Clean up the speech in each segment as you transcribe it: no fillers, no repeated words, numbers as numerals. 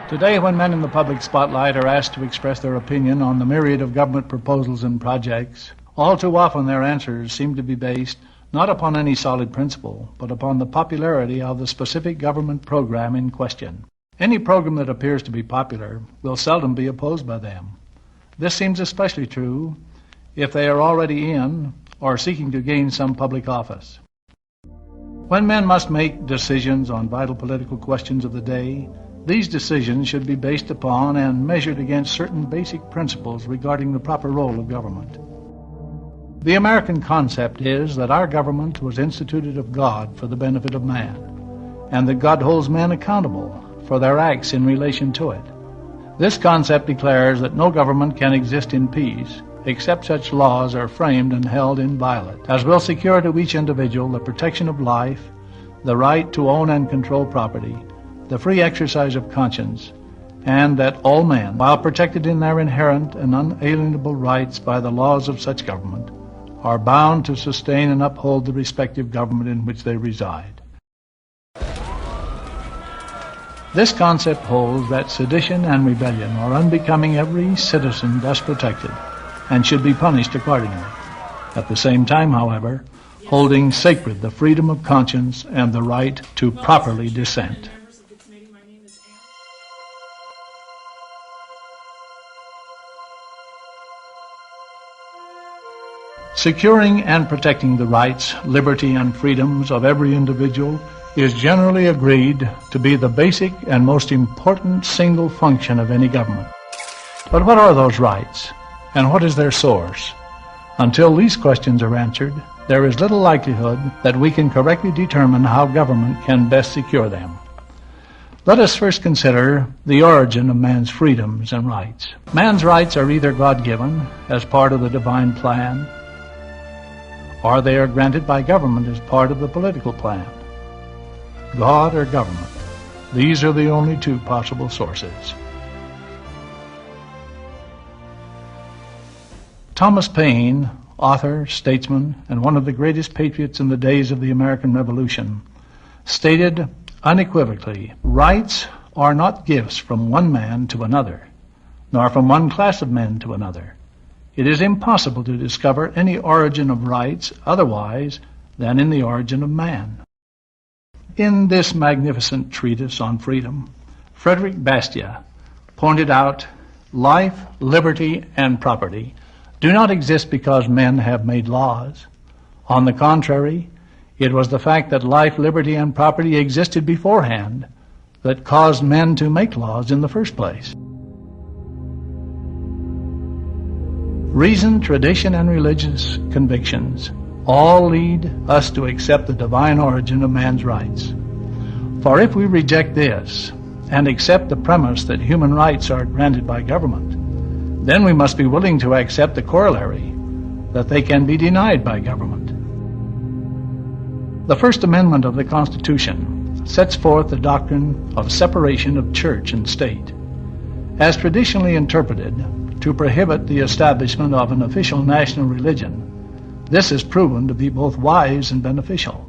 Today, when men in the public spotlight are asked to express their opinion on the myriad of government proposals and projects, all too often their answers seem to be based not upon any solid principle, but upon the popularity of the specific government program in question. Any program that appears to be popular will seldom be opposed by them. This seems especially true if they are already in or seeking to gain some public office. When men must make decisions on vital political questions of the day, these decisions should be based upon and measured against certain basic principles regarding the proper role of government. The American concept is that our government was instituted of God for the benefit of man, and that God holds men accountable for their acts in relation to it. This concept declares that no government can exist in peace except such laws are framed and held inviolate as will secure to each individual the protection of life, the right to own and control property, the free exercise of conscience, and that all men, while protected in their inherent and unalienable rights by the laws of such government, are bound to sustain and uphold the respective government in which they reside. This concept holds that sedition and rebellion are unbecoming every citizen thus protected and should be punished accordingly. At the same time, however, holding sacred the freedom of conscience and the right to properly dissent. Securing and protecting the rights, liberty, and freedoms of every individual is generally agreed to be the basic and most important single function of any government. But what are those rights, and what is their source? Until these questions are answered, there is little likelihood that we can correctly determine how government can best secure them. Let us first consider the origin of man's freedoms and rights. Man's rights are either God-given as part of the divine plan, or they are granted by government as part of the political plan. God or government, these are the only two possible sources. Thomas Paine, author, statesman, and one of the greatest patriots in the days of the American Revolution, stated unequivocally, "Rights are not gifts from one man to another, nor from one class of men to another. It is impossible to discover any origin of rights otherwise than in the origin of man." In this magnificent treatise on freedom, Frederick Bastiat pointed out life, liberty, and property do not exist because men have made laws. On the contrary, it was the fact that life, liberty, and property existed beforehand that caused men to make laws in the first place. Reason, tradition, and religious convictions all lead us to accept the divine origin of man's rights. For if we reject this and accept the premise that human rights are granted by government, then we must be willing to accept the corollary that they can be denied by government. The First Amendment of the Constitution sets forth the doctrine of separation of church and state, as traditionally interpreted to prohibit the establishment of an official national religion. This is proven to be both wise and beneficial.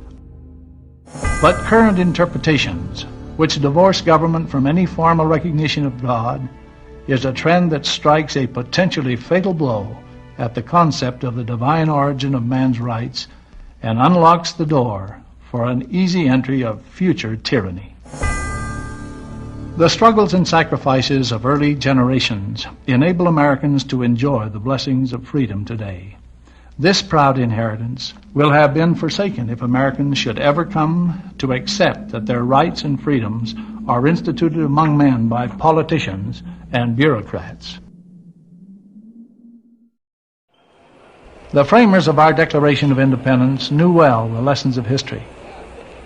But current interpretations, which divorce government from any formal recognition of God, is a trend that strikes a potentially fatal blow at the concept of the divine origin of man's rights and unlocks the door for an easy entry of future tyranny. The struggles and sacrifices of early generations enable Americans to enjoy the blessings of freedom today. This proud inheritance will have been forsaken if Americans should ever come to accept that their rights and freedoms are instituted among men by politicians and bureaucrats. The framers of our Declaration of Independence knew well the lessons of history.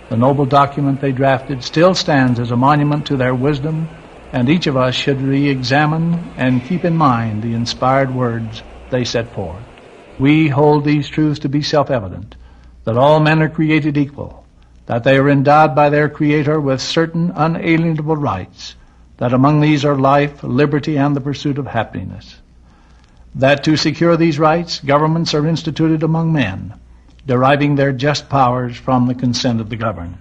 The noble document they drafted still stands as a monument to their wisdom, and each of us should re-examine and keep in mind the inspired words they set forth. We hold these truths to be self-evident, that all men are created equal, that they are endowed by their Creator with certain unalienable rights, that among these are life, liberty, and the pursuit of happiness. That to secure these rights, governments are instituted among men, deriving their just powers from the consent of the governed.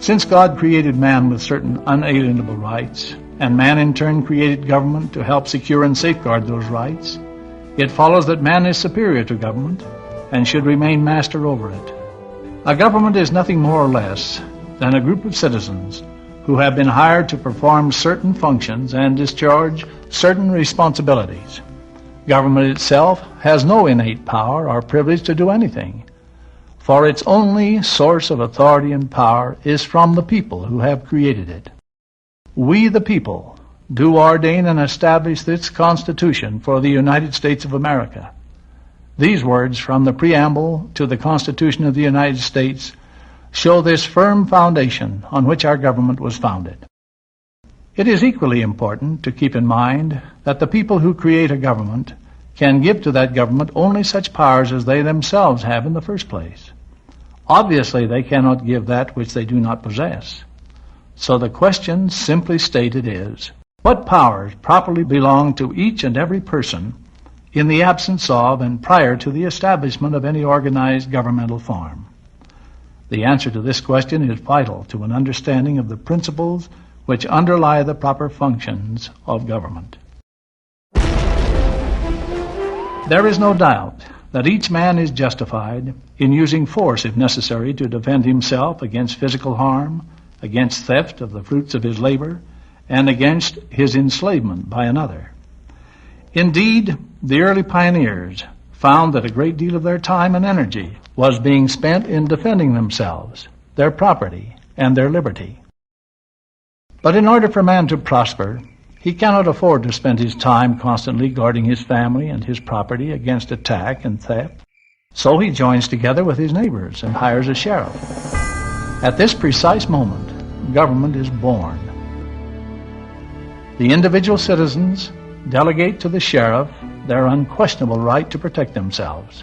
Since God created man with certain unalienable rights, and man in turn created government to help secure and safeguard those rights, it follows that man is superior to government and should remain master over it. A government is nothing more or less than a group of citizens who have been hired to perform certain functions and discharge certain responsibilities. Government itself has no innate power or privilege to do anything, for its only source of authority and power is from the people who have created it. We, the people, do ordain and establish this Constitution for the United States of America. These words from the preamble to the Constitution of the United States show this firm foundation on which our government was founded. It is equally important to keep in mind that the people who create a government can give to that government only such powers as they themselves have in the first place. Obviously, they cannot give that which they do not possess. So the question, simply stated, is, what powers properly belong to each and every person in the absence of and prior to the establishment of any organized governmental form? The answer to this question is vital to an understanding of the principles which underlie the proper functions of government. There is no doubt that each man is justified in using force if necessary to defend himself against physical harm, against theft of the fruits of his labor, and against his enslavement by another. Indeed, the early pioneers found that a great deal of their time and energy was being spent in defending themselves, their property, and their liberty. But in order for man to prosper, he cannot afford to spend his time constantly guarding his family and his property against attack and theft. So he joins together with his neighbors and hires a sheriff. At this precise moment, government is born. The individual citizens delegate to the sheriff their unquestionable right to protect themselves.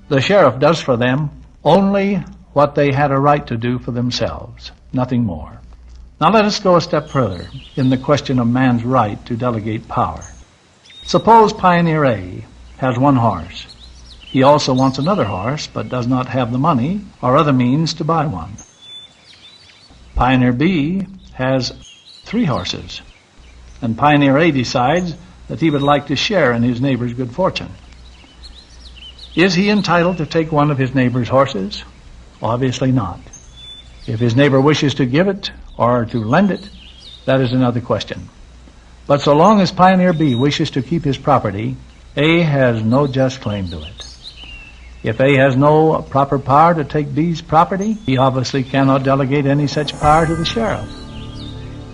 The sheriff does for them only what they had a right to do for themselves, nothing more. Now let us go a step further in the question of man's right to delegate power. Suppose Pioneer A has one horse. He also wants another horse, but does not have the money or other means to buy one. Pioneer B has 3 horses, and Pioneer A decides that he would like to share in his neighbor's good fortune. Is he entitled to take one of his neighbor's horses? Obviously not. If his neighbor wishes to give it or to lend it, that is another question. But so long as Pioneer B wishes to keep his property, A has no just claim to it. If A has no proper power to take B's property, he obviously cannot delegate any such power to the sheriff.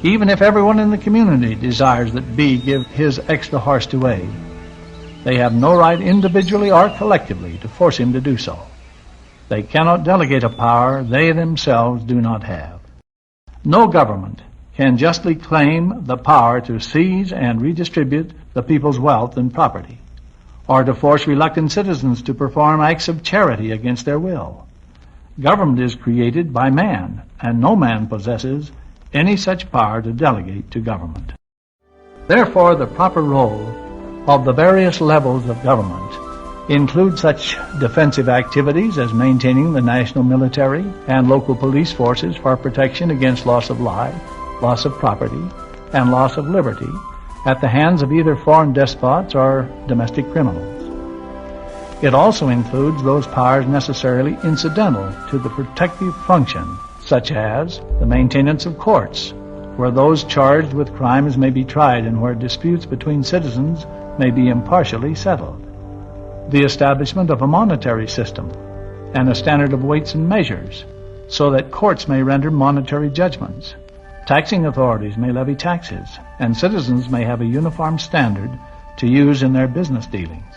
Even if everyone in the community desires that B give his extra horse to A, they have no right individually or collectively to force him to do so. They cannot delegate a power they themselves do not have. No government can justly claim the power to seize and redistribute the people's wealth and property, or to force reluctant citizens to perform acts of charity against their will. Government is created by man, and no man possesses any such power to delegate to government. Therefore, the proper role of the various levels of government include such defensive activities as maintaining the national military and local police forces for protection against loss of life, loss of property, and loss of liberty at the hands of either foreign despots or domestic criminals. It also includes those powers necessarily incidental to the protective function, such as the maintenance of courts, where those charged with crimes may be tried and where disputes between citizens may be impartially settled. The establishment of a monetary system and a standard of weights and measures so that courts may render monetary judgments, taxing authorities may levy taxes, and citizens may have a uniform standard to use in their business dealings.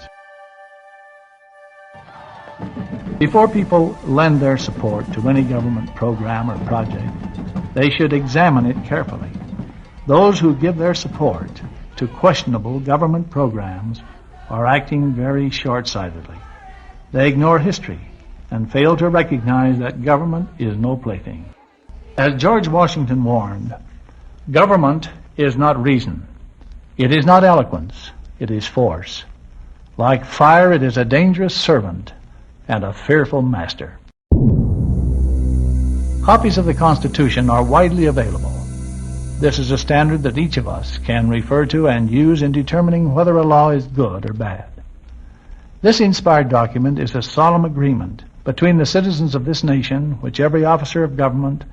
Before people lend their support to any government program or project, they should examine it carefully. Those who give their support to questionable government programs are acting very short-sightedly. They ignore history and fail to recognize that government is no plaything. As George Washington warned, government is not reason. It is not eloquence. It is force. Like fire, it is a dangerous servant and a fearful master. Copies of the Constitution are widely available. This is a standard that each of us can refer to and use in determining whether a law is good or bad. This inspired document is a solemn agreement between the citizens of this nation which every officer of government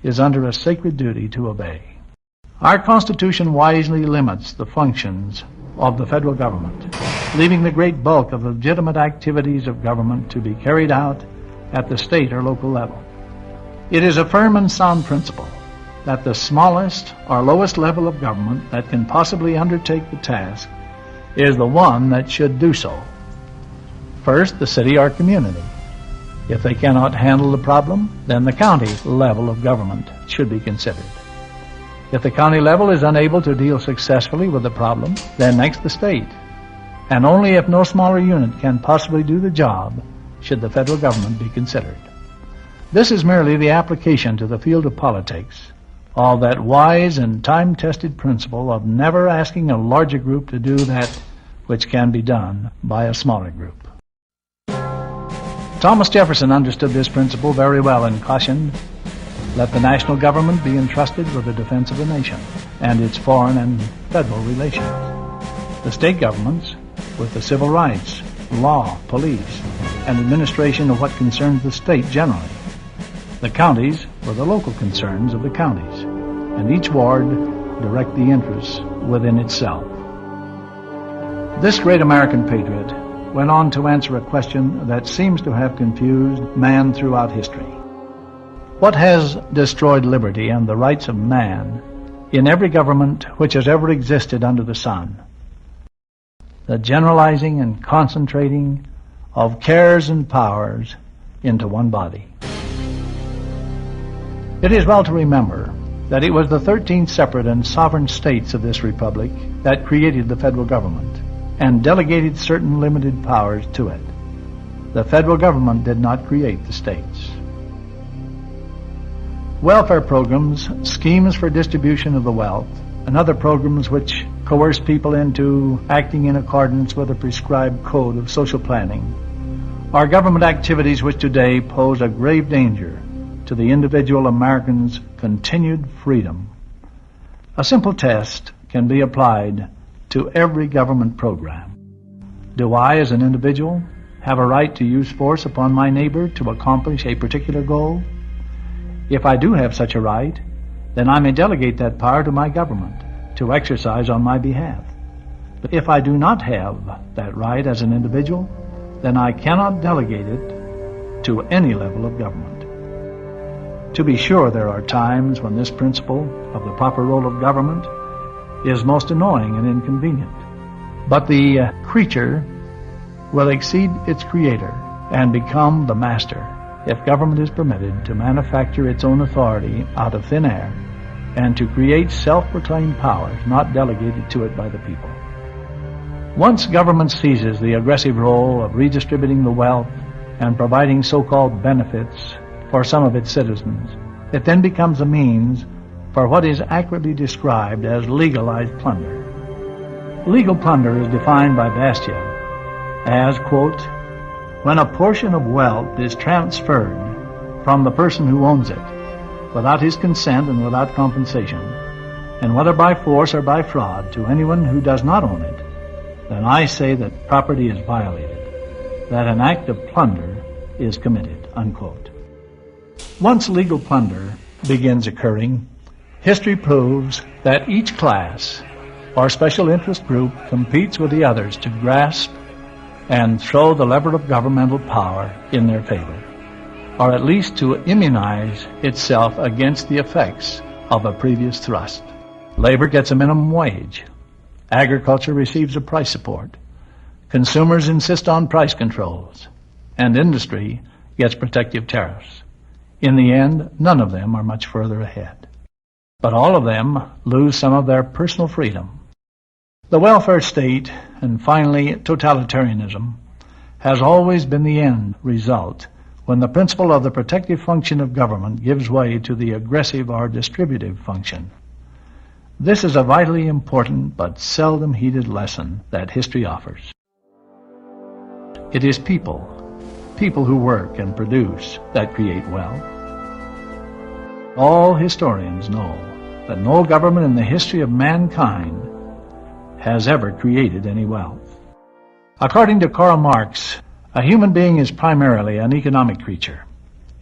is under a sacred duty to obey. Our Constitution wisely limits the functions of the federal government, leaving the great bulk of legitimate activities of government to be carried out at the state or local level. It is a firm and sound principle that the smallest or lowest level of government that can possibly undertake the task is the one that should do so. First, the city or community. If they cannot handle the problem, then the county level of government should be considered. If the county level is unable to deal successfully with the problem, then next the state. And only if no smaller unit can possibly do the job should the federal government be considered. This is merely the application to the field of politics of that wise and time-tested principle of never asking a larger group to do that which can be done by a smaller group. Thomas Jefferson understood this principle very well and cautioned, "Let the national government be entrusted with the defense of the nation and its foreign and federal relations. The state governments with the civil rights, law, police, and administration of what concerns the state generally. The counties with the local concerns of the counties, and each ward direct the interests within itself." This great American patriot went on to answer a question that seems to have confused man throughout history. What has destroyed liberty and the rights of man in every government which has ever existed under the sun? The generalizing and concentrating of cares and powers into one body. It is well to remember that it was the 13 separate and sovereign states of this republic that created the federal government and delegated certain limited powers to it. The federal government did not create the states. Welfare programs, schemes for distribution of the wealth, and other programs which coerce people into acting in accordance with a prescribed code of social planning are government activities which today pose a grave danger to the individual American's continued freedom. A simple test can be applied to every government program. Do I, as an individual, have a right to use force upon my neighbor to accomplish a particular goal? If I do have such a right, then I may delegate that power to my government to exercise on my behalf. But if I do not have that right as an individual, then I cannot delegate it to any level of government. To be sure, there are times when this principle of the proper role of government is most annoying and inconvenient. But the creature will exceed its creator and become the master if government is permitted to manufacture its own authority out of thin air and to create self-proclaimed powers not delegated to it by the people. Once government seizes the aggressive role of redistributing the wealth and providing so-called benefits for some of its citizens, it then becomes a means for what is accurately described as legalized plunder. Legal plunder is defined by Bastiat as, quote, "when a portion of wealth is transferred from the person who owns it, without his consent and without compensation, and whether by force or by fraud to anyone who does not own it, then I say that property is violated, that an act of plunder is committed," unquote. Once legal plunder begins occurring, history proves that each class or special interest group competes with the others to grasp and throw the lever of governmental power in their favor, or at least to immunize itself against the effects of a previous thrust. Labor gets a minimum wage. Agriculture receives a price support. Consumers insist on price controls. And industry gets protective tariffs. In the end, none of them are much further ahead. But all of them lose some of their personal freedom. The welfare state, and finally totalitarianism, has always been the end result when the principle of the protective function of government gives way to the aggressive or distributive function. This is a vitally important but seldom heeded lesson that history offers. It is people who work and produce, that create wealth. All historians know that no government in the history of mankind has ever created any wealth. According to Karl Marx, a human being is primarily an economic creature.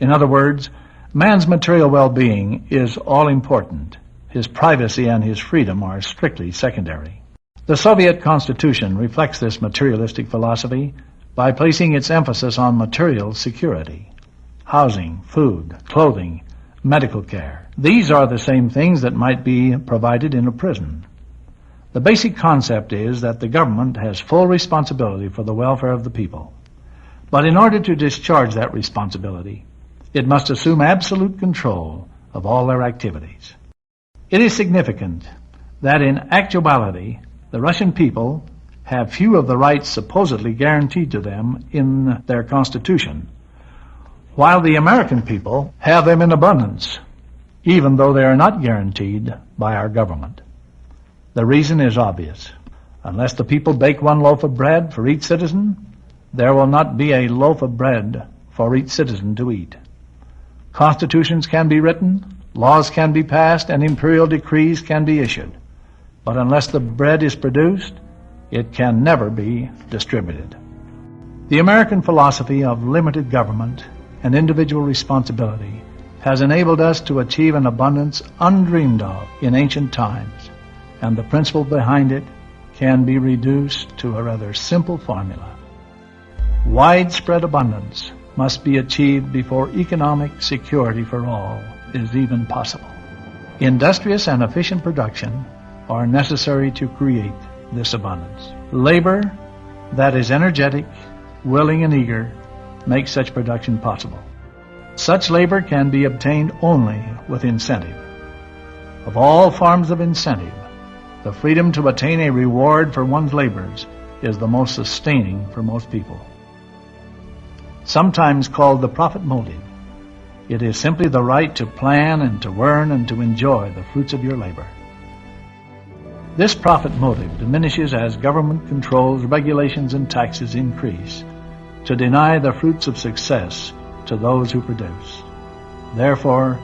In other words, man's material well-being is all-important. His privacy and his freedom are strictly secondary. The Soviet Constitution reflects this materialistic philosophy by placing its emphasis on material security: housing, food, clothing, medical care. These are the same things that might be provided in a prison. The basic concept is that the government has full responsibility for the welfare of the people. But in order to discharge that responsibility, it must assume absolute control of all their activities. It is significant that in actuality, the Russian people have few of the rights supposedly guaranteed to them in their constitution, while the American people have them in abundance, even though they are not guaranteed by our government. The reason is obvious. Unless the people bake one loaf of bread for each citizen, there will not be a loaf of bread for each citizen to eat. Constitutions can be written, laws can be passed, and imperial decrees can be issued. But unless the bread is produced, it can never be distributed. The American philosophy of limited government and individual responsibility has enabled us to achieve an abundance undreamed of in ancient times, and the principle behind it can be reduced to a rather simple formula. Widespread abundance must be achieved before economic security for all is even possible. Industrious and efficient production are necessary to create this abundance. Labor that is energetic, willing, and eager makes such production possible. Such labor can be obtained only with incentive. Of all forms of incentive, the freedom to attain a reward for one's labors is the most sustaining for most people. Sometimes called the profit motive, it is simply the right to plan and to earn and to enjoy the fruits of your labor. This profit motive diminishes as government controls, regulations, and taxes increase to deny the fruits of success to those who produce. Therefore,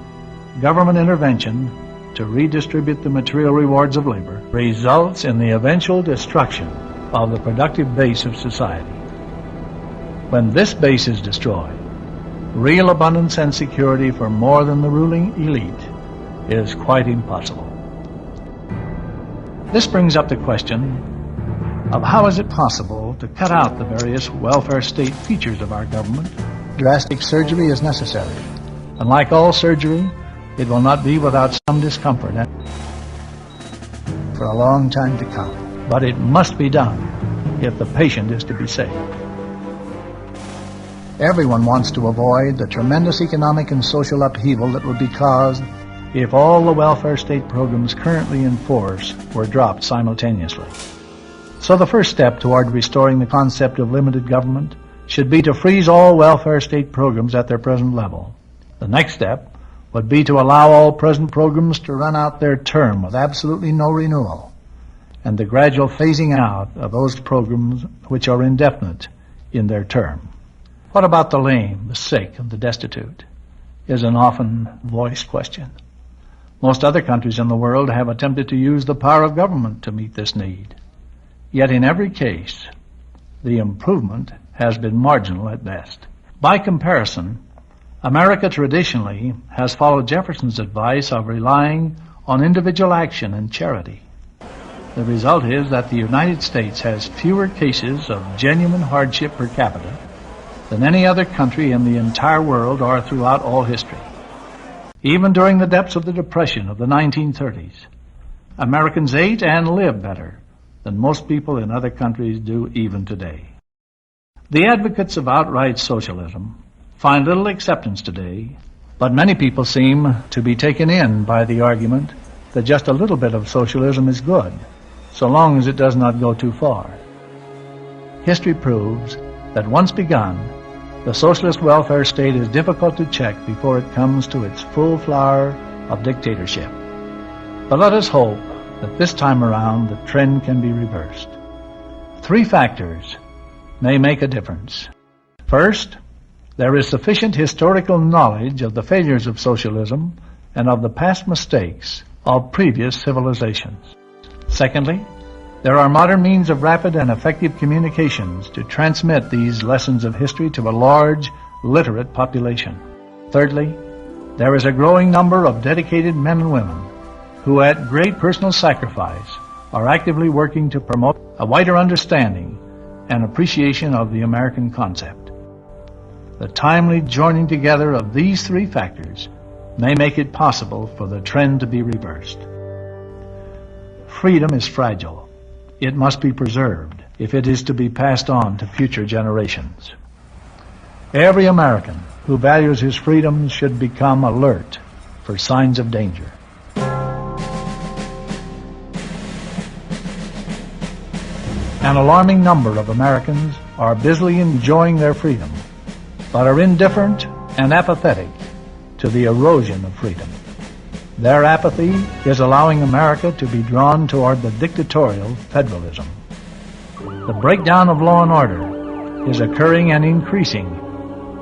government intervention to redistribute the material rewards of labor results in the eventual destruction of the productive base of society. When this base is destroyed, real abundance and security for more than the ruling elite is quite impossible. This brings up the question of how is it possible to cut out the various welfare state features of our government. Drastic surgery is necessary, and like all surgery, it will not be without some discomfort for a long time to come. But it must be done if the patient is to be saved. Everyone wants to avoid the tremendous economic and social upheaval that would be caused if all the welfare state programs currently in force were dropped simultaneously. So the first step toward restoring the concept of limited government should be to freeze all welfare state programs at their present level. The next step would be to allow all present programs to run out their term with absolutely no renewal, and the gradual phasing out of those programs which are indefinite in their term. What about the lame, the sick, and the destitute? Is an often voiced question. Most other countries in the world have attempted to use the power of government to meet this need. Yet in every case, the improvement has been marginal at best. By comparison, America traditionally has followed Jefferson's advice of relying on individual action and charity. The result is that the United States has fewer cases of genuine hardship per capita than any other country in the entire world or throughout all history. Even during the depths of the Depression of the 1930s, Americans ate and lived better than most people in other countries do even today. The advocates of outright socialism find little acceptance today, but many people seem to be taken in by the argument that just a little bit of socialism is good, so long as it does not go too far. History proves that once begun, the socialist welfare state is difficult to check before it comes to its full flower of dictatorship. But let us hope that this time around the trend can be reversed. 3 factors may make a difference. First, there is sufficient historical knowledge of the failures of socialism and of the past mistakes of previous civilizations. Secondly, there are modern means of rapid and effective communications to transmit these lessons of history to a large, literate population. Thirdly, there is a growing number of dedicated men and women who, at great personal sacrifice, are actively working to promote a wider understanding and appreciation of the American concept. The timely joining together of these three factors may make it possible for the trend to be reversed. Freedom is fragile. It must be preserved if it is to be passed on to future generations. Every American who values his freedom should become alert for signs of danger. An alarming number of Americans are busily enjoying their freedom, but are indifferent and apathetic to the erosion of freedom. Their apathy is allowing America to be drawn toward the dictatorial federalism. The breakdown of law and order is occurring and increasing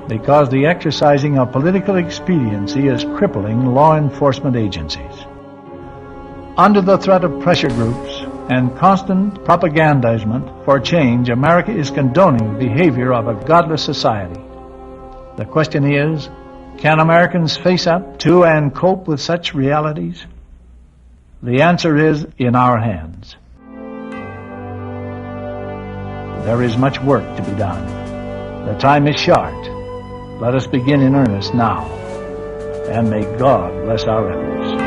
because the exercising of political expediency is crippling law enforcement agencies. Under the threat of pressure groups and constant propagandizement for change, America is condoning the behavior of a godless society. The question is, can Americans face up to and cope with such realities? The answer is in our hands. There is much work to be done. The time is short. Let us begin in earnest now, and may God bless our efforts.